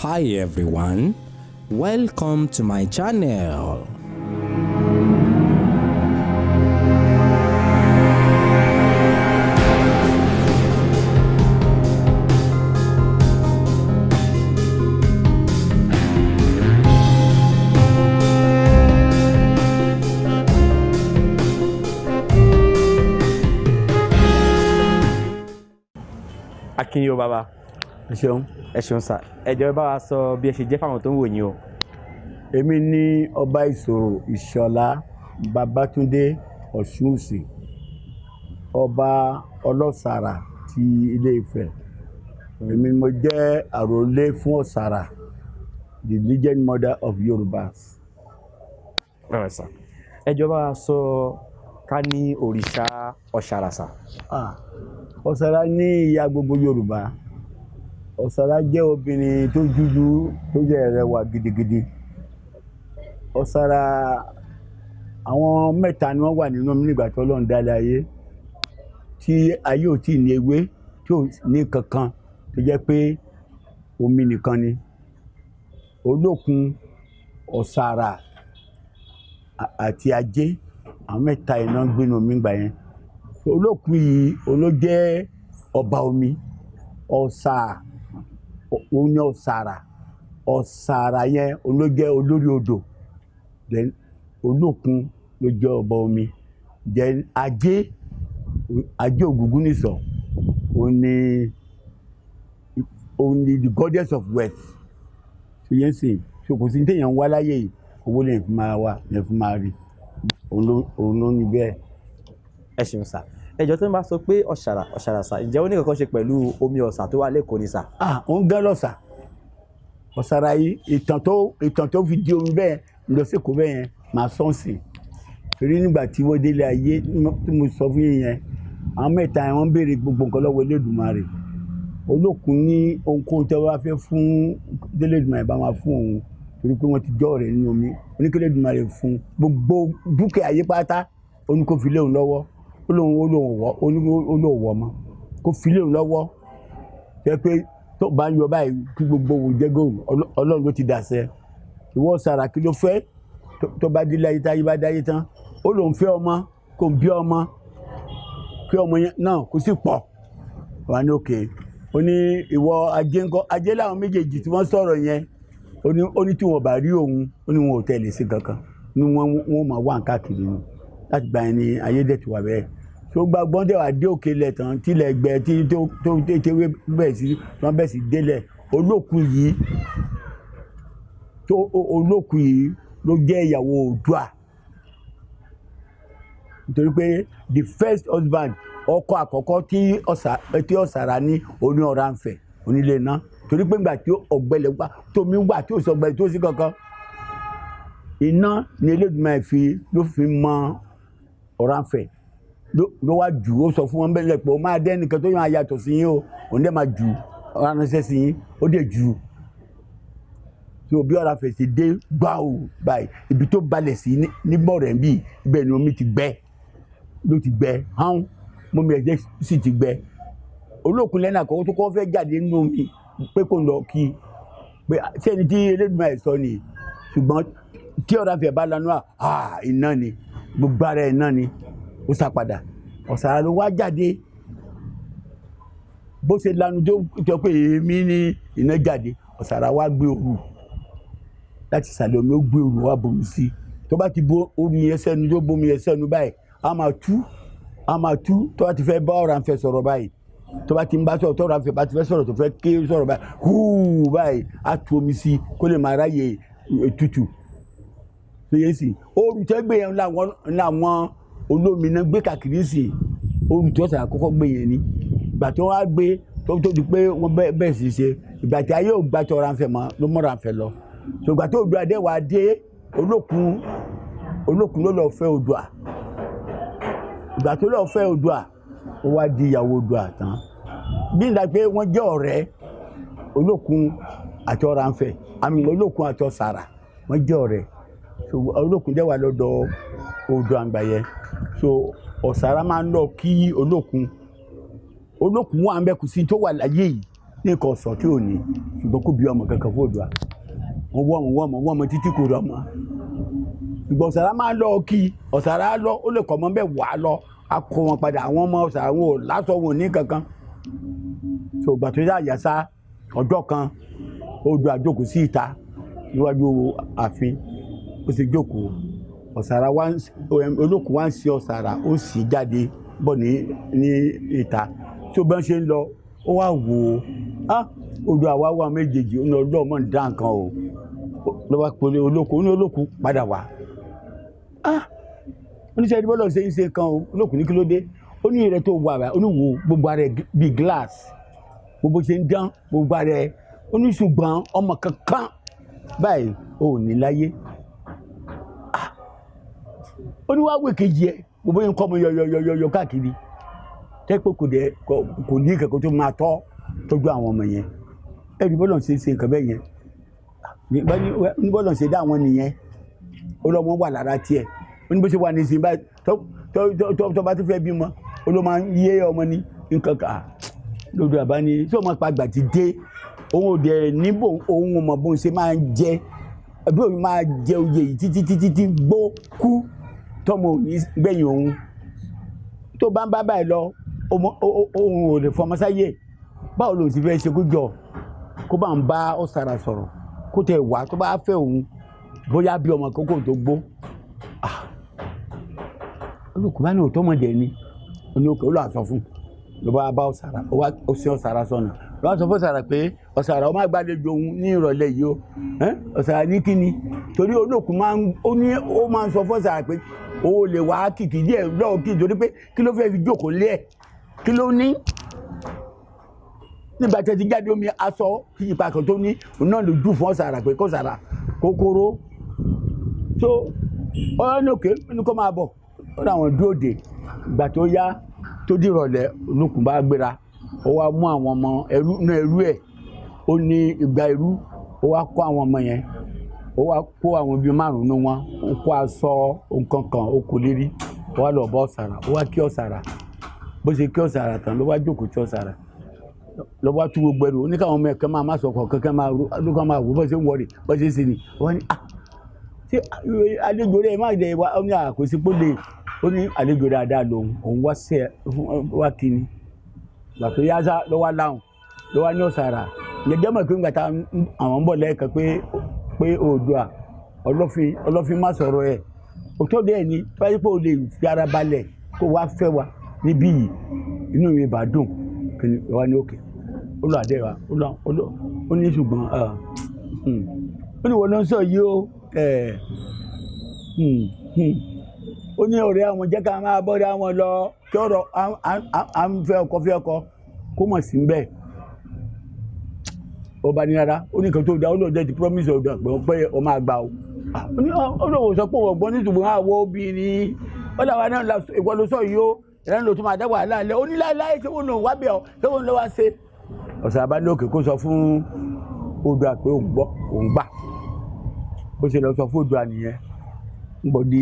Hi everyone, welcome to my channel. Akínyìn bàbá. Ẹ ṣeun sà. Ẹ jọ̀ọ́ bá wa sọ bí ẹ ṣe jẹ́ fáwọn tó ń wò yín o. Èmi ni ọba ìṣòro Ìṣọ̀lá Babátúndé Ọ̀ṣunùsì, ọba ọlọ́sàrà ti Ilé Ifẹ̀. Èmi mo jẹ́ àrólé fún Ọ̀sàrà, the legend mother of Yorùbás. Alright sà. Ẹ jọ̀ọ́ bá wa sọ ká ní òrìṣà Ọ̀ṣàrà sà. Ọ̀sàrà ní ìyá gbogbo Yorùbá. Ọ̀sàrà jẹ́ obìnrin tó dúdú tó jẹ́ rẹwà gidigidi. Ọ̀sàrà àwọn mẹ́ta ni wọ́n wà nínú mi nígbà tí Ọlọ́run dá ayé, tí ayé ò tí ì ní ewé, tí ò ní kankan, tó jẹ́ pé omi nìkan ni. Olókun, Ọ̀sàrà àti Ajé, àwọn mẹ́ta yìí náà ń gbénu omi gbà yẹn. Olókun yìí ló jẹ́ ọba omi. Ọ̀sà òun ni Ọ̀sàrà. Ọ̀sàrà yẹn ló jẹ́ olórí odò. Then Olókun ló jẹ́ ọba omi. Then Ajé Ògúngúnnísọ̀ òun ni the goddess of wealth. ṣe yẹn sìn kò sí ní téèyàn ń wá láyé yìí, owó lè fi máa wá lè fi máa rí. Òun ló ní bẹ́ẹ̀. Ẹ ṣeun sà. Ẹ jọ̀ọ́ tó ń bá sọ pé Ọ̀ṣàrà sà, ǹjẹ́ ó ní kankan ṣe pẹ̀lú omi ọ̀sà tó wà lẹ́kọ̀ọ́ ni sà? Òun gán lọ́sà. Ọ̀sàrà yìí ìtàn tó fi di omi bẹ́ẹ̀ lọ sí Èkó bẹ́ẹ̀ yẹn máa sọ́ọ̀sì. Torí nígbà tí wọ́n délé ayé tí mo sọ fún yín yẹn, àwọn mẹ́ta yẹn wọ́n béèrè gbogbo nǹkan lọ́wọ́ Elédùmarè. Olókun ní ohunkóhun tí wọ́n bá fẹ́ fún Elédùmarè bá máa fún òun, torí pé wọ́n ti jọ́ ọ̀rẹ́ nínú omi. Oníkẹ́ Elédùmarè fún gbogbo dúkìá ayé pátá, ó ní kó fi lé òun lọ́wọ́. Ó lóun wọ̀ mọ́ kó fi lé òun lọ́wọ́. Jẹ́ pé tó bá ń yọ báyìí kí gbogbo òun jẹ́ góòlù, Ọlọ́run ló ti dàṣẹ. Ìwọ Ọ̀sàrà kí ló fẹ́ tó bá dé láyé táyé bá dáyé tán? Ó lóun fẹ́ ọmọ, kò ń bí ọmọ, kí ọmọ yẹn náà kó sì pọ̀. Wà ní òkè. Ó ní ìwọ Ajé ńkọ́? Ajé láwọn méjèèjì tí wọ́n sọ̀rọ̀ yẹn, ó ní tí wọ́n bá rí òun, ó ní wọn ò tẹ̀lé sí kankan, ní wọ́n máa wà káàkiri nù. Láti gbà yẹn ni ayé dẹ̀ ti wà bẹ́ẹ̀. Tó gbàgbọ́n dẹ̀ wà dé òkè lẹ̀ tán, tílẹ̀ gbẹ tí tewé bẹ̀ sí wọ́n bẹ̀ sí délẹ̀. Olókun yìí ló jẹ́ ìyàwó Oòduà. Nítorí pé the first husband, ọkọ àkọ́kọ́ tí Ọ̀sàrà ní oní Ọ̀rànfẹ̀ onílé náà. Torí pé nígbà tí ọ̀gbẹlẹ̀ wà tómi wà tí ò sọ ọ̀gbẹlẹ̀ tó sí kankan, iná ni Elédùmarè ló fi mọ Ọ̀rànfẹ̀ ló wá jù. Ó sọ fún wọn bẹ́ẹ̀ pé ó máa dẹ́ nìkan tó yàn ayàtọ̀ sí yín o, òun dẹ́ máa jù ránṣẹ́ sí yín, ó dẹ̀ jù. So bí Ọ̀rànfẹ̀ ṣe dé gbáù báyìí, ibi tó balẹ̀ sí ní bọ̀rẹ̀ ń bì, ibẹ̀ ni omi ti gbẹ, ló ti gbẹ hán, mọ́mi ẹ̀jẹ̀ sì ti gbẹ. Olókun lẹ́nà àkọ́kọ́ tó kọ́ fẹ́ jáde nínú omi pé kò lọ kí pé sẹ́ni tí Elédùmarè sọ ni, ṣùgbọ́n tí Ọ̀rànfẹ̀ bá lanú iná ni, gbogbo ara iná ni, ó sá padà. Ọ̀sàrà ló wá jáde, bó ṣe lanu tó jọ pé èmi ní iná jáde. Ọ̀sàrà wá gbé òru láti ìsàlẹ̀ omi, ó gbé òru wá bomi sí. Tó bá ti bo omi yẹn sẹ́nu, tó bomi yẹn sẹ́nu báyìí, a máa tú tó bá ti fẹ́ bá Ọ̀rànfẹ̀ sọ̀rọ̀ báyìí, tó bá ti ń bá sọ̀rọ̀, tó Ọ̀rànfẹ̀ bá ti fẹ́ sọ̀rọ̀, tó fẹ́ ké sọ̀rọ̀ báyìí, húù báyìí á tu omi sí kó lè máa ráyè tútù. Tó yẹ sí òru tẹ́gbẹ́ yẹn làwọn olómi náà gbé káàkiri sí. Òru tí Ọ̀sàrà kọ́kọ́ gbé yẹn ni. Ìgbà tí wọ́n á gbé tó di pé wọ́n bẹ́ẹ̀ sì ṣe, ìgbà tí ayé ò gbà tí Ọ̀rànfẹ̀ mọ́ ló mọ́ Ọ̀rànfẹ̀ lọ. Ṣùgbọ́n tó Oòduà dé wá dé, Olókun ló lọ fẹ́ Oòduà. Ìgbà tó lọ fẹ́ Oòduà, ó wá di ìyàwó Oòduà tán. Bí ìgbà pé wọ́n jẹ́ ọ̀rẹ́, Olókun àti Ọ̀rànfẹ̀, Olókun àti Ọ̀sàrà wọ́n jẹ́ ọ̀rẹ́. So Olókun dẹ̀ wà lọ́dọ̀ Oòduà àgbà yẹn. So Ọ̀sàrà máa ń lọ kí Olókun. Olókun wà ń bẹ kù sí tó wà láyé yìí, ní nǹkan sọ tí ò ní ṣùgbọ́n kó bí ọmọ kankan fún Oòduà wọ́n wọ́n títí kò rọ ọmọ ṣùgbọ́n Ọ̀sàrà máa ń lọ kí Ọ̀sàrà lọ ó lè kọ́ ọmọ bẹ́ẹ̀ wà á lọ a kó wọn padà àwọn ọmọ Ọ̀sàrà wọn ò lásọ wọn ò ní kankan so ìgbà tó yá àyàsá ọjọ́ kan Oòduà jókòó sí ìta níwájú ààfin ó sì jókòó Ọ̀sàrà Olókun wá ń ṣe Ọ̀sàrà ó sì jáde bọ̀ ní ìta tí ó bá ń ṣe ń lọ ó wá wò ó Oòduà wá wà méjèèjì ó ní ọlọ́ọ̀ mọ̀ ń dá nǹkan o lọ́wọ́ pẹ̀lú Olókun ó ní Olókun padà wá oníṣẹ́ ìdíbọ́ lọ́ọ̀ ṣe ń ṣe nǹkan o Olókun ní kí ló dé ó ní ìrẹ́ tó wà rà ó ní wo gbogbo ara ẹ̀ bíi glass gbogbo ṣe ń dán gbogbo ara ẹ̀ ó ní ṣùgbọ́n ọmọ kankan báyìí ò ní láyé ó ní wàá wé kejì ẹ gbogbo yẹn kọ́ ọmọ yọ̀yọ̀yọ̀ káàkiri tẹ́pẹ́ kò ní kankan tó máa tọ́jú àwọn ọmọ yẹn ẹ̀rí bọ́lọ̀ ṣe nǹkan bẹ́ẹ̀ yẹn ní bọ́lọ̀ ṣe dá àwọn nìyẹn ọlọ́mọ wà lára tiẹ̀ ó ní bó ṣe wà ní ìsìn báyìí tó bá ti fẹ́ bímọ olómọ yé ọmọ ní nǹkan kà lójú àbá ní tí ọmọ pàgbà ti dé òun ò dẹ̀ níbò òun ò mọ̀ bó ṣe máa ń jẹ ẹbí òun máa jẹ oyè yìí títí gbó kú tọmọ ò ní gbẹ̀yìn òun tó bá ń bá báyìí lọ òun ò lè fọmọ sáyé báwo ló ti fẹ́ ṣe kó jọ kó bá ń bá Ọ̀sàrà sọ̀rọ̀ kó tẹ̀ wá tó bá fẹ́ òun bóyá bí ọmọ kókó tó gbó Olókun bá ní òótọ́ mọ̀dẹ̀ ni oníkè ó lọ àsọ fún ló bá bá Ọ̀sàrà ó sí Ọ̀sàrà sọ̀nà ló wá sọ fún Ọ̀sàrà pé Ọ̀sàrà ó máa gbàlejò òun ní ìrọ̀lẹ́ yìí o Ọ̀sàrà ní kíni torí Olókun máa ń sọ fún Ọ̀sàrà pé o lè wá kìkì díẹ̀ lọ́wọ́ kí torí pé kí ló fẹ́ fi jókòó lé ẹ̀ kí ló ní nígbà tí ẹ ti jáde omi aṣọ kí ipa kan tó ní òun náà ló jù fún Ọ̀sàrà pé kó Ọ̀sàrà kókóró so ọ̀rọ̀ ní òkè ní kó máa bọ̀ ó láwọn dúró dé ìgbà tó yá tó dìrọ̀lẹ́ Olókun bá gbéra ó wá mú àwọn ọmọ ẹrú ẹ̀ ó ní ìgbà ẹrú ó wá kó àwọn ọmọ yẹn ó wá kó àwọn bíi márùn-ún wọn ó kó aṣọ nǹkan kan ó kó lérí ó wá lọ bá Ọ̀sàrà ó wá kí Ọ̀sàrà bó ṣe kí Ọ̀sàrà tán ló wá jókòó tí Ọ̀sàrà lọ wá tú gbogbo ẹrù oníkàwọn ọmọ ẹ̀kẹ́ máa sọ kọ̀ọ̀kan kẹ́ máa wò bó ṣe ń wọ̀rì bó ṣe ń ṣe ni wọ́n ní ṣé àlejò rẹ̀ máa dẹ̀ wá ní àkóso pólè ó ní àlejò dáadáa lòun òun wá kíni gbàtó yáṣá ló wá láhùn ló wá ní Ọ̀sàrà jẹjẹ mọ̀ pé ńgbà tá àwọn ń bọ̀ lẹ́ẹ̀kan pé Oòduà ọlọ́fin má sọ̀rọ̀ ẹ̀ òtó dẹ̀ ni báyìí pé o lè fi ara balẹ̀ kó wá fẹ́ wa níbí yìí inú mi bá dùn kí ni wá ní òkè ó lọ àdé wa ó ní ṣùgbọ́n ó ní wọn ló ń sọ yìí ó ní ọ̀rẹ́ àwọn jẹ́ ká máa bọ́ra wọn lọ kí ọ̀rọ̀ à ń fẹ́ ọkọ kó mọ̀ sí bẹ́ẹ̀ ọba ní rárá ó ní nǹkan tó dá ó lọ dẹ́ ti promise ọ̀dọ̀ pé ọ máa gbà ó ó lọ́wọ́ sọ pé ọ̀gbọ́n ní ṣùgbọ́n àwọ̀ obìnrin ó dàwa náà ìwọ ló sọ yìí ó ìrẹ́ni ló tún máa dá wàhálà lẹ́ ó ní láéláé tí wọ́n lò wá bẹ̀ ọ́ tí wọ́n lọ wá ṣe. Ọ̀sàrà bá ní òkè kó sọ fún Oòduà pé òun gbà bó ṣe lọ sọ fún Oòduà nìyẹn ń bọ̀ di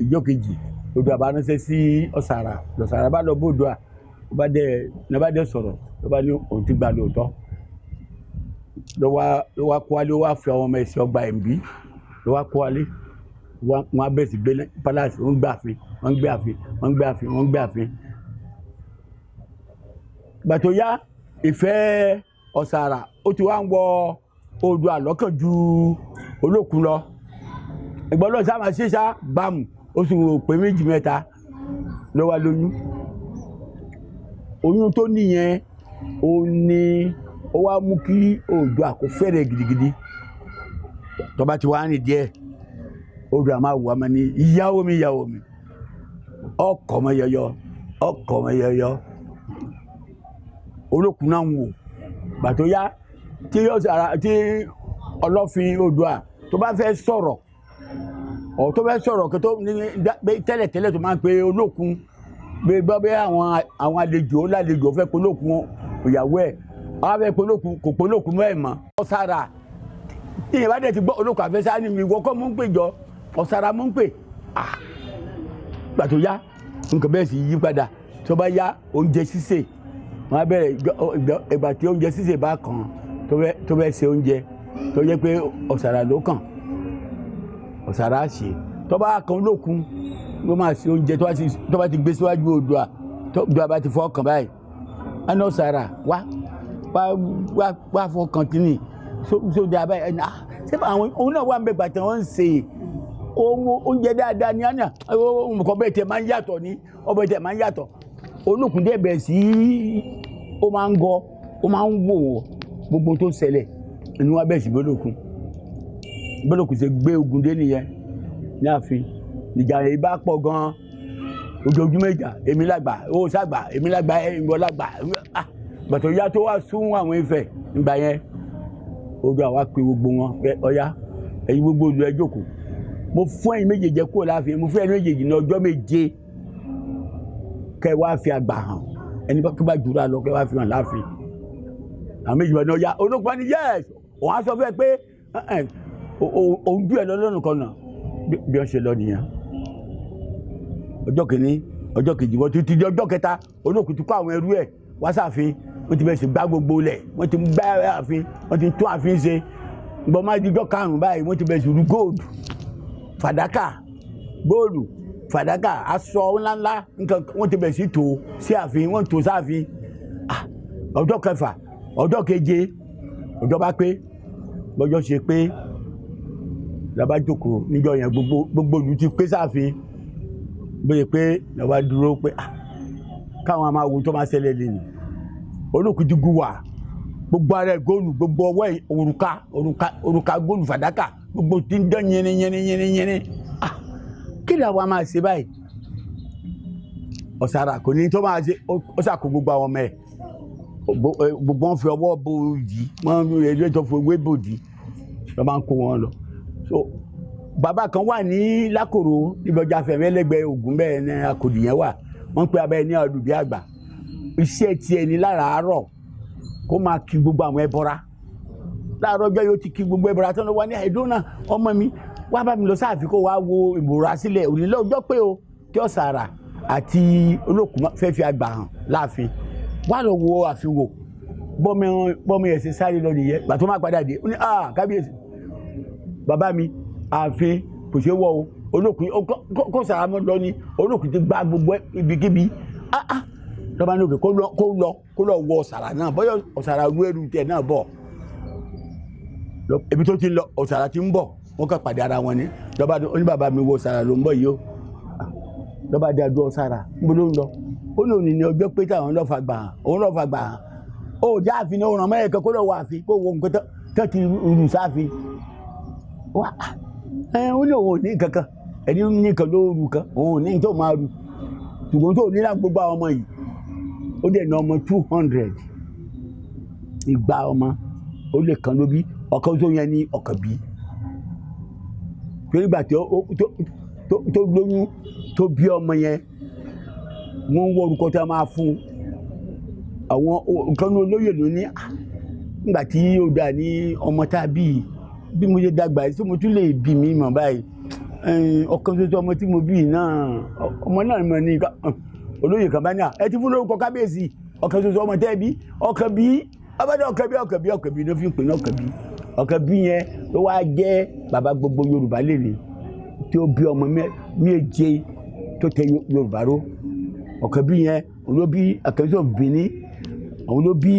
ìjọ kejì Oòduà bá ránṣẹ́ sí Ọ̀sàrà lọ̀sàrà bá lọ bó Oòduà ló bá dẹ̀ sọ̀rọ̀ ló bá ní òun ti gbà lóòótọ́ ló wá kó wálé ó wá fi àwọn ọmọ ẹ̀sìn ọgbà ẹ̀mí ló wá kó wálé wọn abẹ́ sí gbé palace wọ́n gbé àfin. Ìgbà tó yá ìfẹ́ Ọ̀sàrà ó ti wá ń wọ Oòduà lọ́kàn ju Olókun lọ ìgbà lọ sáà máa ṣe ṣá bámù oṣù pé méjì mẹ́ta ló wá lóyún oyún tó níyẹn ó ní ó wá mú kí Oòduà kó fẹ́rẹ̀ gidigidi tó bá ti wá ní díẹ̀ Oòduà máa wù ọmọ ní ìyàwó mi ọkọ ọmọ yọyọ Olókun náà ń wò gbà tó yá tí Ọlọ́fin Oòduà tó bá fẹ́ sọ̀rọ̀ ọ̀ tó fẹ́ sọ̀rọ̀ kí tó tẹ́lẹ̀ tó máa ń pe Olókun gbọ́ bí àwọn àlejò lálejò fẹ́ pe Olókun ìyàwó ẹ̀ wọ́n fẹ́ pe Olókun kò pe Olókun mọ́ ẹ̀ mọ́ Ọ̀sàrà ìyẹn bá dẹ̀ ti gbọ́ Olókun àfẹ́sá ni ìwọ kọ́ mú ń pè jọ Ọ̀sàrà mú ń pè gbà tó yá nǹkan bẹ́ẹ̀ sì yí padà tó bá yá oúnjẹ sísè wọ́n á bẹ̀rẹ̀ ìgbà tí oúnjẹ sísè bá kàn tó fẹ́ ṣe oúnjẹ tó jẹ́ pé ọ̀sàrà ló kàn ọ̀sàrà ṣe tó bá kan lókun ló máa ṣe oúnjẹ tó bá ti gbé síwájú Oòduà tó Oòduà bá ti fọ́ kàn báyìí ẹni ọ̀sàrà wá fọ́ kàn kínní sóde abáyé ẹni ṣé àwọn òun náà wà ń bẹ gbàtà wọn ń ṣe oúnjẹ dáadáa ní àná nǹkan bẹ́ẹ̀ tẹ̀ máa ń yàtọ̀ ní ọbẹ̀ tẹ̀ máa ń yàtọ̀ olókùn dẹ̀ bẹ̀ sí ó máa ń gọ ó máa ń wò gbogbo tó ṣẹlẹ̀ ni wọ́n bẹ̀ sí bọ́lọ́kùn ṣe gbé ogun dé nìyẹn ní ààfin ìjà rẹ̀ bá pọ̀ gan-an ojoojúmọ́ ìjà èmi lágbà ó sàgbà èmi lágbà ìwọ lágbà gbàtọ̀ ìyá tó wá sún àwọn Ifẹ̀ nígbà yẹn Oòduà wá pé gbogbo wọn ọ̀yá ẹ̀yin gbogbo olú ẹ jókòó mo fún ẹ̀yin méjèèjì kúrò láàfin mo fún ẹ̀yin méjèèjì ní ọjọ́ méje kẹ́ wá fi àgbà hàn ẹni tó bá jùlọ lọ kẹ́ wá fi hàn láàfin àwọn méjì wọn ní ọ̀yá olóògbé ni yẹ́s òun á sọ fẹ́ pé òun jù ẹ lọ lọ́nà kan náà bí wọ́n ṣe lọ nìyẹn ọjọ́ kìíní ọjọ́ kejì wọ́n ti di ọjọ́ kẹta olóòkú ti kó àwọn ẹrú ẹ̀ wá sáàfin wọ́n ti bẹ̀rẹ̀ sí gbá gbogbo lẹ̀ wọ́n ti gbá ààfin wọ́n ti tún ààfin ṣe gbọ́n máa di ọjọ́ karùn-ún báyìí wọ́n ti bẹ̀rẹ̀ sí rú góòlù fàdákà góòlù fàdákà aṣọ ńláńlá nǹkan wọ́n ti bẹ̀rẹ̀ sí tò sí ààfin wọ́n tò sáàfin ọjọ́ kẹfà ọjọ́ keje ọjọ́ bá pé lọ́jọ́ ṣe pé làbá jókòó níjọ́ yẹn gbogbo ìlú ti pé sáàfin bóyá pé làbá dúró pé káwọn máa wo tó máa ṣẹlẹ̀ lẹ́nu olókùn ti gùn wá gbogbo ara ẹ̀ góòlù gbogbo ọwọ́ ẹ̀ òrùka góòlù fàdákà gbogbo ti ń dán yẹnìyẹnì kí ni àwa máa ṣe báyìí ọ̀sàrà kò ní tó máa ṣe ó ṣàkó gbogbo àwọn ọmọ ẹ̀ gbogbo wọn fi ọwọ́ bo yìí wọ́n ń rẹ̀ tó fi ewé bòdì lọ́ máa ń kó wọn lọ so bàbá kan wà ní lákòrò níbi ọjà fẹ̀mẹ́ lẹ́gbẹ̀ẹ́ Ògùn bẹ́ẹ̀ ní Akòdì yẹn wà wọ́n pe abẹ́ ní Ọdùbí àgbà iṣẹ́ tiẹ̀ ní láràárọ̀ kó máa kí gbogbo àwọn ẹbọra láàárọ̀ ọjọ́ yóò ti kí gbogbo ẹbọra tó ń lọ wá ní ẹ̀dùn náà ọmọ mi wá bá mi lọ sáàfin kó wá wo ìmúra sílẹ̀ ònílẹ̀ ọjọ́ pé o tí Ọ̀sàrà àti Olókùn fẹ́ fi àgbà hàn láàfin wá lọ wo àfiwò bọ́mọ yẹn ṣe sáré lọ nìyẹn gbà tó má padà dé ó ní kábíyèsí bàbá mi ààfin kò ṣe wọ o Olókùn kó Ọ̀sàrà mọ́ lọ ní Olókùn ti gba gbogbo ibikíbi lọ́ba ní òkè kó lọ wọ Ọ̀sàrà náà bọ́yọ̀ Ọ̀sàrà ru ẹrù tiẹ̀ náà bọ̀ ebi tó ti lọ Ọ̀sàrà ti ń bọ̀ wọ́n kàn pàdé ara wọn ní lọ́ba ní bàbá mi wọ Ọ̀sàrà ló ń bọ̀ yìí o lọ́ba dé àdó Ọ̀sàrà níbo ló ń lọ ó ní òní ní ọjọ́ pé táwọn lọ́ọ́ fagbà hàn òun lọ́ọ́ fagbà hàn ó já àfin ní òun mẹ́rin kan kó lọ́ọ́ wọ àfin kó wo nǹkan tó ti rù sáfin ó ní òun ò ní kankan ẹni ní nǹkan ló rù kan òun ò ní tó máa rù ṣùgbọ́n tó ní láti gbogbo àwọn ọmọ yìí ó dẹ̀ ní ọmọ 200 igba ọmọ ó lè kan ló bí ọ̀kan tó yẹn ní ọ̀kan bí torí ìgbà tó lóyún tó bí ọmọ yẹn wọ́n ń wọ orúkọ tí a máa fún àwọn nǹkan ní olóyè ló ní nígbà tí ó dà ní ọmọ tá a bí mo ṣe dàgbà yìí tí mo tún lè bí mi mọ̀ báyìí ọ̀kan tó ọmọ tí mo bí náà ọmọ náà mọ̀ ní olóyè kan bá ní ẹ ti fún lórúkọ kábíyèsí ọ̀kan tó ọmọ tẹ́ bí ọ̀kan bí ọbẹ̀dẹ̀ ọ̀kan bí ló fi ń pè ní ọ̀kan bí yẹn ló wá jẹ́ bàbá gbogbo Yorùbá lèlè tí ó bí ọmọ méje tó tẹ Yorùbá ró ọ̀kan bí yẹn òun ló bí Àkànṣe Bìní òun ló bí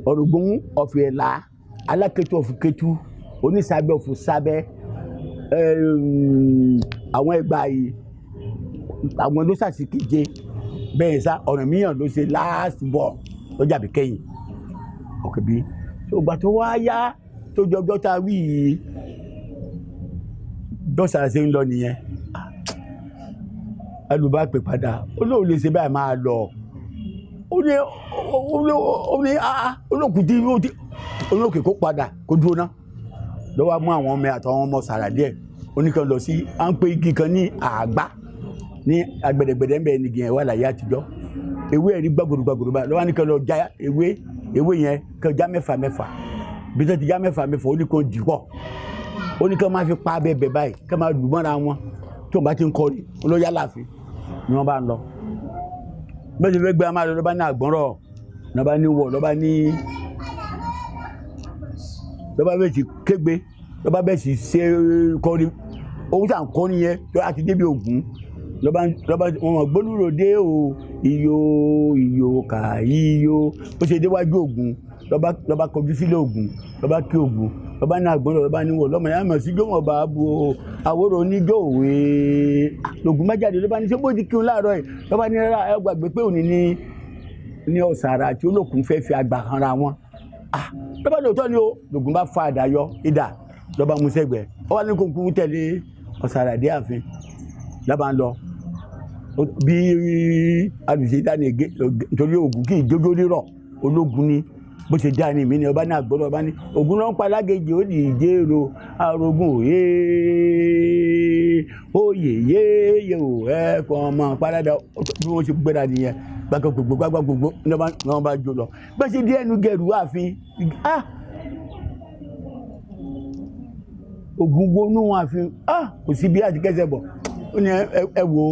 Ọ̀rọ̀gbọ́n ọ̀fìẹ̀lá Alákétu ọ̀fìkétu Onísàbẹ̀ ọ̀fùsàbẹ̀ àwọn ẹgbàá yìí àwọn ló ṣàṣìkeje bẹ́ẹ̀ sá Ọ̀rànmíyàn ló ṣe last ball lọ́jà bí kẹ́yìn ọ̀kẹ́ bí ṣùgbọ́n tó wá yá tó jọjọ́ tá a wí yìí dọ́sàrà ṣe ń lọ nìyẹn alùbá pè padà olóò lè ṣe báyìí máa lọ Olókùn tí Olókè kó padà kó dúró ná lọ́wọ́ mú àwọn ọmọ àtàwọn ọmọ Ọ̀sàrà díẹ̀ oníkan lọ sí à ń pè igi kan ní àgbá ní agbẹ̀dẹ̀gbẹ̀dẹ̀ ń bẹ nìgì yẹn wà láyé àtijọ́ ewé ẹ̀rí gbàgbòrò bá lọ́wọ́ nìkan lọ já ewé yẹn kan já mẹ́fà bí tó ti já mẹ́fà ó ní kan dìpọ̀ ó ní kan máa fi pa abẹ́bẹ̀ báyìí kan máa lù mọ́ra wọn tó bá ti ń kọrin olóyà láàfin ni wọ́n bá ń lọ bẹ́ẹ̀ ṣe fẹ́ gbé amáàlú lọ́ba ní àgbọ̀nrọ̀ lọ́ba ní wọ̀ lọ́ba bẹ́ẹ̀ sì kégbe lọ́ba bẹ́ẹ̀ sì ṣe kọ́ni owó tà ń kọ́ nìyẹn tó àti débi Ògún lọ́ba wọn gbólúròdé o iyo kà iyo ó ṣe déwájú Ògún lọ́ba kọjú sílé Ògún lọ́ba kí Ògún lọ́ba ní àgbọ̀nrọ̀ lọ́ba ní wọ̀ lọ́mọ yàrá mọ̀ sí jọ́mọ̀ bá bu àwòrán oníjọ́ òwe lògùn májáde lọ́ba ní ṣé bó ti kí n láàárọ̀ yìí lọ́ba ní rárá ẹ gbàgbé pé òní ní Ọ̀sàrà àti Olókun fẹ́ fi àgbà hanra wọn lọ́ba lóòótọ́ ni o lògùn bá fa àdá yọ ìdá lọ́ba mú sẹ́gbẹ̀ẹ́ ó wà ní kókó tẹ̀lé Ọ̀sàrà dé ààfin lọ́ba ń lọ bí alùsè dání nítorí Ògún kì í jójó rírọ̀ Ológun ni bó ṣe dá ní ìmí ni ọba ní àgbọ̀dọ̀ ọba ní Ògún náà ń pa lágéjì ó dì í jérò arógún òye yéye ò ẹ̀kọ́ ọmọ padà bí wọ́n ṣe gbéra nìyẹn gbàgbọ́ gbogbo ní wọ́n bá jó lọ bẹ́ẹ̀ ṣe dé ẹnu gẹ̀rù ààfin Ògún wọnú ààfin kò sí bí àti kẹsẹ̀ bọ̀ ó ní ẹ wò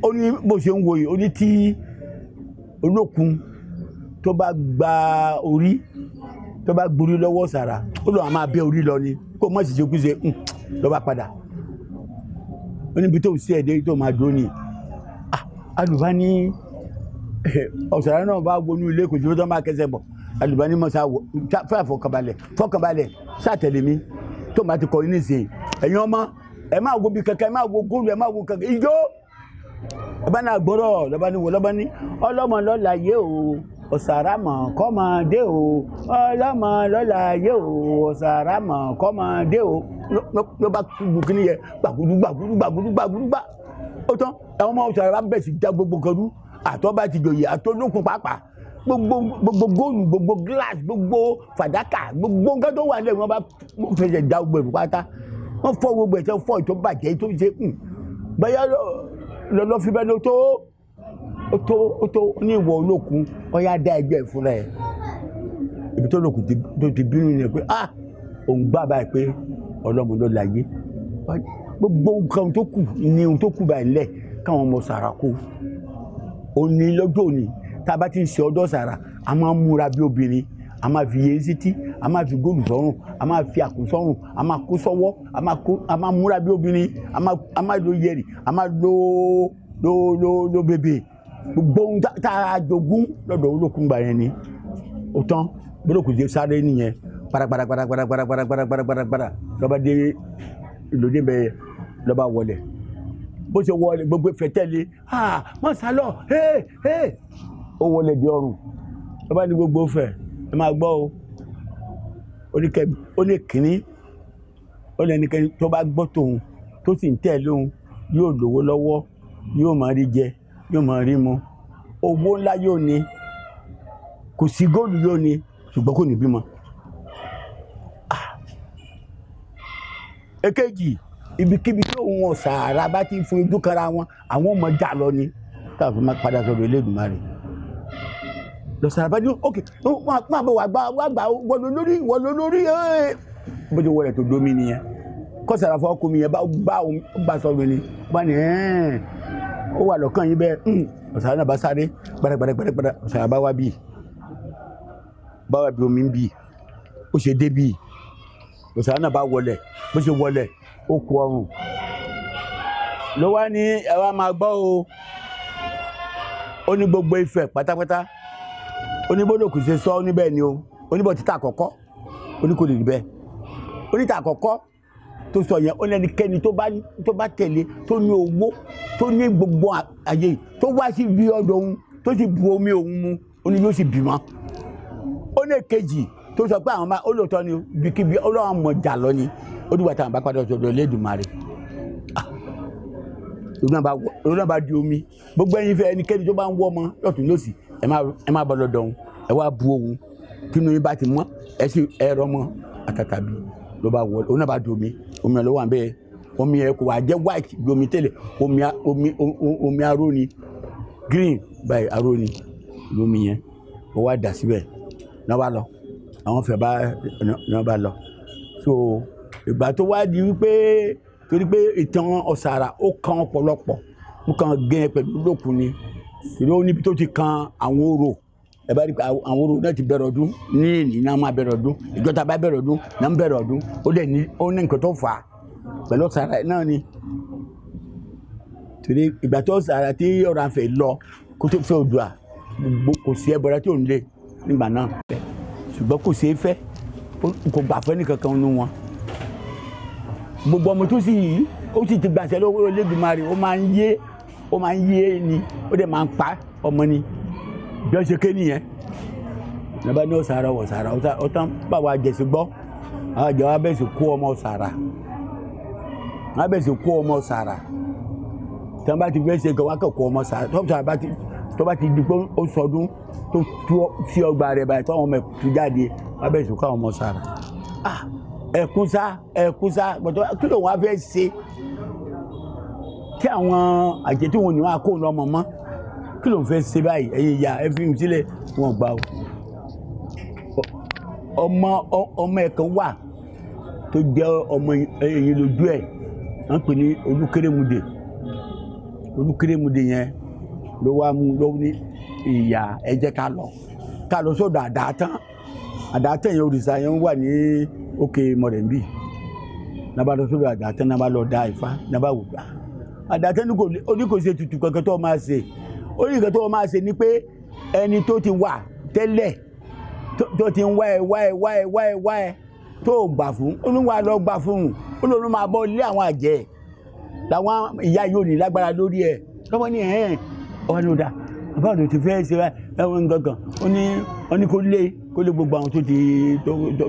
ó ní bó ṣe ń wo yìí ó ní tí Olókun tó bá gba orí tó bá gborí lọ́wọ́ Ọ̀sàrà ó lọ́wọ́ máa bẹ́ orí lọ ni kó mọ̀ sí ṣe kú ṣe lọ́ bá padà ó níbi tó sí ẹ̀dẹ́ tó máa dúró ni alùbá ní Ọ̀sàrà náà bá wọnú ilé kò sí tó máa kẹsẹ̀ bọ̀ alùbá ní mọ̀ fẹ́ fọkànbalẹ̀ sátẹ̀lé mi tó máa ti kọ́ ní ìsìn ẹ̀yin ọmọ ẹ máa wo bí kankan ẹ máa wo góòlù ẹ máa wo kankan ijó ọba náà gbọ́rọ̀ lọ́ba ní ọlọ́mọ lọ́la yé o Ọ̀sàrà mọ̀ kọ́mọdé o ọlọ́mọ lọ́la yé o Ọ̀sàrà mọ̀ kọ́mọdé o ló bá gbogbo kí ni yẹ gbàgúdúgbà ó tán àwọn ọmọ Ọ̀sàrà bá bẹ̀ sí já gbogbo kan rú àtọ́ba ti jòyè àtọ́lókun pàápàá gbogbo góòlù gbogbo gíláàsì gbogbo fàdákà gbogbo nǹkan tó wà lẹ́yìn wọn bá fẹsẹ̀ já gbogbo pátá wọ́n fọ́ gbogbo ẹ̀ tẹ́ fọ́ ìtọ́ bàjẹ́ tó ṣe bẹ́ẹ̀ lọ́lọ́ fi bẹ́ẹ̀ ló tó ní ìwọ Olókun ọyá dá ẹgbẹ́ ìfúnra ẹ̀ ibi tó Olókun tó ti bínú ni pé òun gbà báyìí pé ọlọ́mọ ló láyé gbogbo nǹkan tó kù ní ohun tó kù báyìí lẹ̀ káwọn ọmọ Ọ̀sàrà kó òní lọ́jọ́ òní tá a bá ti ń ṣe ọdọ́ Ọ̀sàrà a máa ń múra bí obìnrin a máa fi yéé sétí a máa fi góòlù sọ́rùn a máa fi àkó sọ́rùn a máa kó sọ́wọ́ a máa múra bí obìnrin a máa lo yẹ̀rì a máa lo bèbè gbogbo ohun tá a jogún lọ́dọ̀ Olókun gbà yẹn ni ó tán Olókun ṣe sáré nìyẹn gbadagbada lọ́ba dé ìlòdì bẹ́ẹ̀ lọ́ba wọlé bó ṣe wọlé gbogbo fẹ̀tẹ́lẹ̀ wọ́n sálọ ó wọlé di ọrùn lọ́ba ní gbogbo fẹ̀ ẹ máa gbọ́ o ó ní kínní ó lẹ́nikẹ́ni tó bá gbọ́ tòun tó sì ń tẹ̀ lóhun yóò lówó lọ́wọ́ yóò máa rí jẹ yóò máa rí mu owó ńlá yóò ní kò sí góòlù yóò ní ṣùgbọ́n kò ní bímọ. èkejì ibikíbi tí òun Ọ̀sàrà bá ti fún ojú kanra wọn àwọn ọmọ jà lọ ni káàfin máa padà sọ̀rọ̀ Elédùmarè lọ́sàrà bá ní ókè máa bọ̀ wá gbà wọ́n lórí bó ti wọlé tó domi nìyẹn kọ́sàrà fọ́ ọkùnrin mi yẹn bá sọ̀rọ̀ ni bá ní ó wà lọ́kàn yín bẹ́ẹ̀ Ọ̀sàrà náà bá sáré gbàdàgbàdàgbàdà Ọ̀sàrà bá wá bí omi ń bì ó ṣe dé bí Ọ̀sàrà náà bá wọlé bó ṣe wọlé ó kú ọrùn ló wá ní ẹ wá máa gbọ́ o ó ní gbogbo Ifẹ̀ pátápátá ó ní bọ́dọ̀ kò ṣe sọ ó ní bẹ́ẹ̀ ni o ó ní bọ́ títà àkọ́kọ́ ó ní kò lè rí bẹ́ẹ̀ ó ní tà àkọ́kọ́ tó sọ yẹn ó lẹ́nikẹ́ni tó bá tẹ̀lé tó ní owó tó ní gbogbo ayé tó wá sí ibi ọ̀dọ̀ òun tó sì bu omi òun mu ó ní yóò sì bímọ ó ní èkejì tó sọ pé àwọn máa ó lóòótọ́ ni bíkíbi ọlọ́run mọ̀ jà lọ ni ó dìgbà táwọn bá padà sọ̀dọ̀ Elédùmarè òun náà bá di omi gbogbo ẹ̀yin fẹ́ ẹnikẹ́ni tó bá ń wọ́ ọmọ lọ́tún lọ́sì ẹ má bọ́ lọ́dọ̀ òun ẹ wá bu òun tínú yín bá ti mọ́ ẹ sì ẹ̀rọ mọ́ àtàtàbí ló bá wọ òun náà bá di omi ló wà ń bẹ́ẹ̀ omi ẹ kò wá jẹ́ white bí omi tẹ́lẹ̀ omi aró ni green by aró ni lómi yẹn ó wá dà síbẹ̀ náà bá lọ àwọn fẹ́ náà bá lọ so ìgbà tó wá di wípé torí pé ìtàn Ọ̀sàrà ó kan ọ̀pọ̀lọpọ̀ mo kàn gé pẹ̀lú lókun ni ìlú níbi tó ti kan àwọn orò ẹ bá rí àwọn orò náà ti bẹ̀rẹ̀ ọdún ní èyí náà máa bẹ̀rẹ̀ ọdún ìjọta bá bẹ̀rẹ̀ ọdún náà ń bẹ̀rẹ̀ ọdún ó ní nǹkan tó fà á pẹ̀lú ọ̀sàrà náà ni torí ìgbà tó ọ̀sàrà tí ọ̀rọ̀ àfẹ́ lọ kó tó fẹ́ Oòduà kò sí ẹbọra tí ò ń lé nígbà náà ṣùgbọ́n kò ṣeé fẹ́ kò gbà fẹ́ nìkankan nínú wọn gbogbo ọmọ tó sì yìí ó sì ti gbàṣẹ lọ́wọ́ Olódùmarè ó máa ń yé ni ó dẹ̀ máa ń pa ọmọ ni bí ó ṣe ké nìyẹn nígbà ní ọ̀sàrà ọ̀tán báwa àjẹsí gbọ́ àwọn àjẹ wa bẹ̀ sí kó ọmọ ọ̀sàrà wọn bẹ̀ sí kó ọmọ ọ̀sàrà tí wọn bá ti fẹ́ ṣe kí wọn kọ̀ kó ọmọ ọ̀sàrà tó bá ti di pé ó sọdún tó sí ọgbà rẹ̀ báyìí tó àwọn ọmọ ẹ̀kú jáde wọn bẹ̀ sí kó àwọn ọmọ ọ̀sàrà ẹ̀kú sá gbọ́dọ̀ kí ló wọn fẹ́ ṣe kí àwọn àjẹ tí wọn ní wọn á kó lọ́mọ mọ́ kí ló ń fẹ́ ṣe báyìí ẹ̀yin ìyá ẹ fi mi sílẹ̀ wọn gbà ó ọmọ ẹ̀ kan wà tó jẹ́ ọmọ ẹ̀yìn lójú ẹ̀ wọ́n pè ní Olúkérémudé yẹn ló wá mú lọ́wọ́ ní ìyá ẹ jẹ́ ká lọ sọ́dọ̀ àdàtàn yẹn òrìṣà yẹn wà ní òkè Mọ̀rẹ̀mbí nàbà lọ sọ́dọ̀ àdàtàn nàbà lọ da Ifá nàbà wò gbà àdàtàn ní kò ṣe tutù kankan tó máa ṣe ó ní nǹkan tó máa ṣe ni pé ẹni tó ti wà tẹ́lẹ̀ tó ti ń wá ẹ tó gbà fún olúwa lọ gbà fún un olóòrùn máa bọ́ lé àwọn àjẹ́ làwọn ìyá yóò ní lágbára lórí ẹ̀ lọ́wọ́ ní ọwọ́ ní ọ̀dà bàbá òdò ti fẹ́ ṣe ẹ̀wọ̀n gangan ó ní kó lé gbogbo àwọn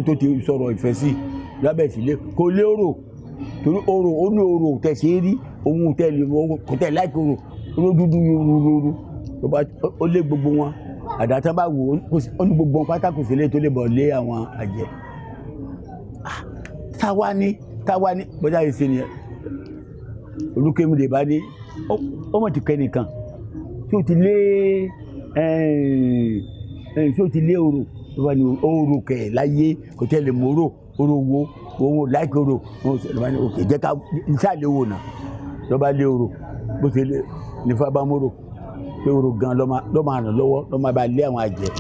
tó ti sọ̀rọ̀ ìfẹ́ sí lábẹ́ sílé kó lé orò torí orò ó ní orò tẹ̀sí rí ohun tẹ̀lé kò tẹ̀ láìpẹ́ orò dúdú yorùrù ó lé gbogbo wọn àdàtà bá wò ó ní gbogbo wọn pátá kò sí lé tó lè bọ̀ lé àwọn àjẹ́ táwa ní bọ́jà yìí ṣe nìyẹn Olúkérémudé bá ní ó mọ̀ ti kẹ́ nìkan tí ó ti lé orò tó bá ní orò kẹ̀ láyé kò tẹ̀lé mọ́ orò wo òun láìpẹ́ orò lọ́ba ní òkè jẹ́ ká ìsàlẹ̀ wò náà lọ́ba lé orò bó ṣe lé nífa bá mọ́rò pé orò gan lọ́ máa ràn lọ́wọ́ lọ́ máa bá lé àwọn àjẹ́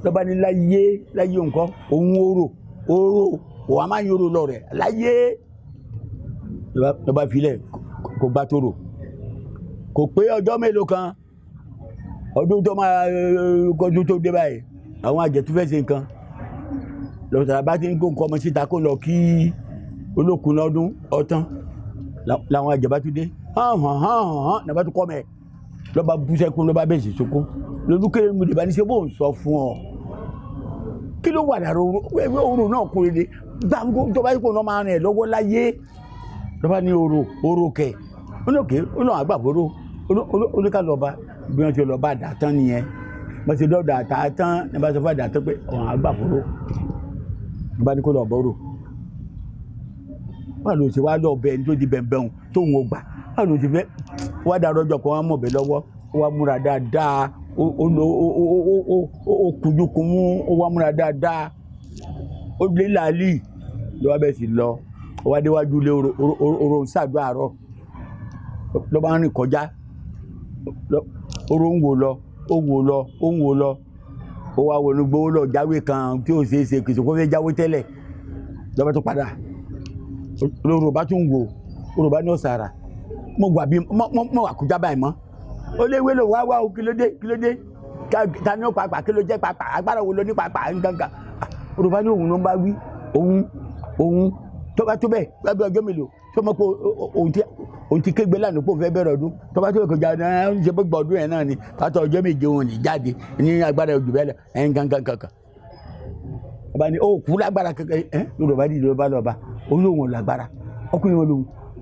lọ́ba ní láyé nǹkan òun orò òun a máa ń yorò lọ rẹ̀ láyé lọ́ba filẹ̀ kò gbá tóró kò pé ọjọ́ mélòó kan ọdún tó máa kọjú tó dé báyìí àwọn àjẹ́ tó fẹ́ ṣe nǹkan lọ́sàrà bá ti ń kó nǹkan ọmọ síta kó lọ kí olókun lọ́dún ọ̀tán làwọn àjẹ́ bá tún dé hàn nàbà tó kọ́ mẹ́ lọ́ba bú sẹ́kún lọ́ba bẹ́ẹ̀ sì sunkún Olúkérémudé bá ní ṣe bó ń sọ fún ọ kí ló wà lára orò náà kúrò dé gbàgbó tó bá yí kó náà máa rìn lọ́wọ́ láyé lọ́ba ní orò kẹ̀ olókè olóhùn àgbàfóró olókàlọ́ba bí wọ́n ti lọ́ba àdàtán nìyẹn wọ́n ti dọ́dọ̀ àtàtán ní bá sọ fún àdàtán pé ọ̀hún àgbàfóró bá ní kó lọ bọ́rò wọ́n lọ sí wá lọ bẹ ẹni tó di bẹ̀m̀bẹ̀hùn tó ń gbà wọ́n lọ sí fẹ́ wá dá rọ́jò kan wọ́n mọ̀ bẹ́ lọ́wọ́ wọ́n múra dáadáa ó kùjùkùn mú wọ́n múra dáadáa ó lé làálì lọ́wọ́ bẹ́ẹ̀ sì lọ wọ́n adéwájú lé oró ń ṣàdúrà àárọ̀ lọ́ba ń rìn kọjá oró ń wò lọ ó wá wọnú gbowó lọ jáwé kan tí ó ṣe é ṣe kìsì kó fẹ́ jáwé tẹ́lẹ̀ lọ́ba tó padà oró bá tún wò oró bá ní ọ̀sàrà mo wà kújá báyìí mọ́ ó léwé lò wá o kí ló dé ta ni ó pàápàá kí ló jẹ́ pàápàá agbára wo ló ní pàápàá nǹkan oró bá ní òun ló ń bá wí òun tó bá tó bẹ́ẹ̀ lábẹ́ ọjọ́ mélòó tó mọ̀ pé òun ti kégbe lánàá pé òun fẹ́ bẹ̀rẹ̀ ọdún tó bá tó bẹ́ẹ̀ kọjá náà ń ṣe pé gbọ́ ọdún yẹn náà ni pátá ọjọ́ méje òun ní jáde ní agbára ojú bẹ́ẹ̀ lọ ẹ̀yìn kankan ọba ni ó kú lágbára kankan Yorùbá dìde ló bá lọ́ba olóhùn lágbára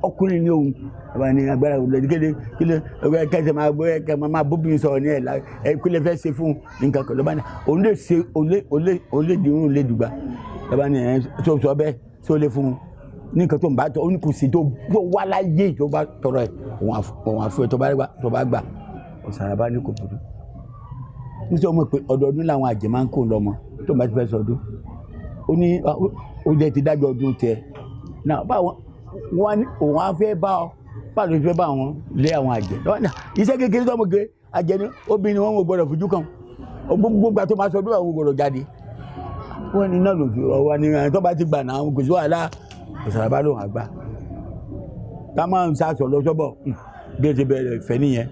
ọkùnrin ní òun ọba ní agbára òun lẹ́dí kílẹ̀ kẹsẹ̀ máa bóbìnrin sọ̀rọ̀ ní ẹ̀ kílẹ̀ fẹ́ ṣe fún nǹkan kan lọ́ba ní òun lè ṣe òun lè dìrún lè dùgbà lọ́ba ní ẹ̀ sọ bẹ́ẹ̀ tí ó lé fún un ní nǹkan tó ń bá tọ ó ní kò sí tó wá láyé tó bá tọrọ ẹ òun àfọ ẹ tó bá gbà ọ̀sàrà bá ní kò burú nítorí ọmọ pé ọdọọdún làwọn àjẹ́ máa ń kó lọ́mọ tó bá ti fẹ́ sọdún ó ní ó jẹ́ ti dájọ́ ọdún tiẹ̀ náà báwọn wọn ní òun á fẹ́ bá ọ báwo ló fẹ́ bá wọn lé àwọn àjẹ́ iṣẹ́ kékeré tó mọ̀ pé àjẹ́ ni obìnrin wọn ò gbọ́dọ̀ fojú kan gbogbo ìgbà tó máa sọ ọdún àwọn ò gbọ́dọ̀ jáde wọ́n ní náà lòdì ọwọ́ ni tó bá ti gbà náà kò sí wàhálà Ọ̀sàrà bá lòun àgbà ká máa ń sàṣọ lọ́sọ́bọ̀ bí ẹ ti bẹ̀rẹ̀ fẹ́ nìyẹn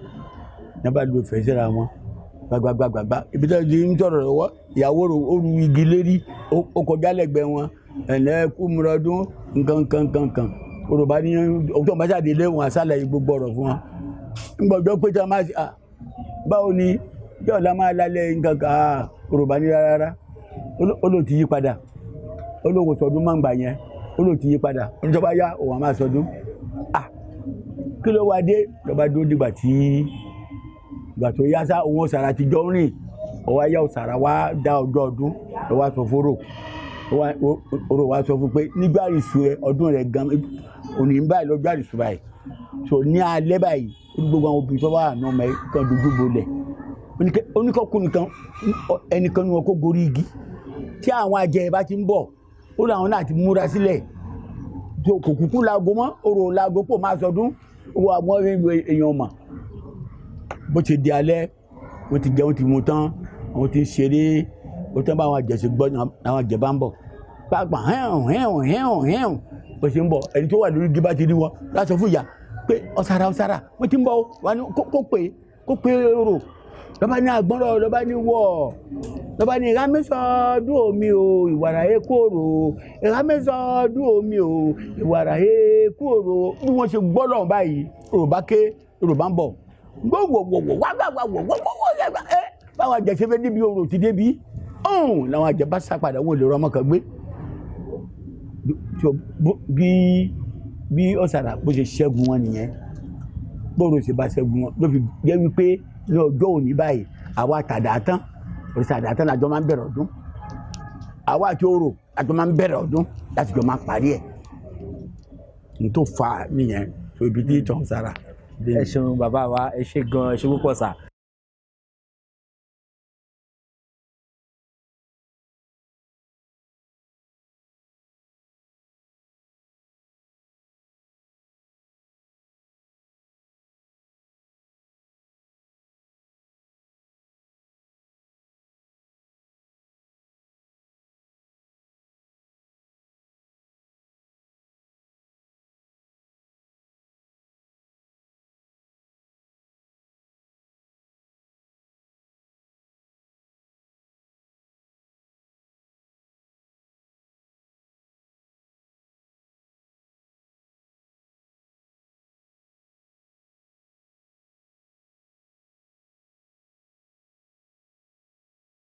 ní bá lo fẹ́ síra wọn gbàgbàgbàgbà ibi tó ti ń sọ̀rọ̀ lọ́wọ́ ìyàwó oru igi lérí ó kọjá lẹ́gbẹ̀ẹ́ wọn ẹ̀lẹ́ kú múrọ́dún nǹkan Yorùbá ní ọjọ́ ìbájáde ilé wọn àṣàlàyé gbogbo ọ̀rọ̀ fún wọn ńgbọ̀jọ́ pé tí a máa ṣe báwo ni yóò lá máa lálẹ́ nǹkan kan Yorùbá ní rárá ó lò ti yí padà ó lòun sọdún máa ń gbà yẹn ó lò ti yí padà oníjọba yá òun àmà sọdún kí ló wá dé lọ́ba dúró dìgbà tí ìgbà tó yá sá òun Ọ̀sàrà ti jọ rìn ọwọ́ ayé Ọ̀sàrà wá dá ọjọ́ ọdún lọ́wọ́ sọ fóró orò wa sọ fún pé nígbà àrìsù ẹ ọdún rẹ gan òní ń báyìí lọ́jọ́ àrìsù báyìí so ní alẹ́ báyìí gbogbo àwọn obìnrin tó wà ní ọmọ ẹ kan dojú bolẹ̀ oníkọkùnrin kan ẹnìkan ni wọn kó gorí igi tí àwọn àjẹ́ bá ti ń bọ̀ ó làwọn náà ti múra sílẹ̀ kò kúkú laago mọ́ orò laago pò máa sọdún owó àwọn èèyàn mọ̀ bó ti di alẹ́ wọ́n ti jẹun ti mu tán àwọn ti ń ṣeré ó tán bá àwọn àjẹsí gbọ́ àwọn àjẹ bá ń bọ̀ pàápàá hẹ́hùn bó ṣe ń bọ̀ ẹni tó wà lórí igi bá ti rí wọn láti sọ fún ìyá pé Ọ̀sàrà wọ́n ti ń bọ̀ wá ní kó pé orò lọ́ba ní àgbọ̀nrọ̀ lọ́ba ní wọ̀ lọ́ba ní ìrámẹ́sọ̀ọ́dún omi o ìwàrà ekóró ìrámẹ́sọ̀ọ́dún omi o ìwàrà ekóró bí wọ́n ṣe gbọ́ lọ́wọ́ báyìí Yorùbá ń bọ̀ gbọ́wọ́wọ́wọ́ wáwáwáwọ́ báwọn àjẹsẹ́ fẹ́ débi orò ti débi làwọn àjẹ bá sá padà wọn ò lè rọ ọmọ kan gbé bí Ọ̀sàrà bó ṣe ṣẹ́gun wọn nìyẹn bóòrò ṣe bá ṣẹ́gun wọn ló fi jẹ́ wípé ní ọjọ́ òní báyìí àwa àtàdátán òrìṣà àdátán àjọ máa ń bẹ̀rẹ̀ ọdún àwa àti orò àjọ máa ń bẹ̀rẹ̀ ọdún láti jọ máa parí ẹ̀ n tó fa nìyẹn tó ibi tí ìtàn Ọ̀sàrà. ẹ ṣeun bàbá wa ẹ ṣe gan ẹ ṣe púpọ̀ sà.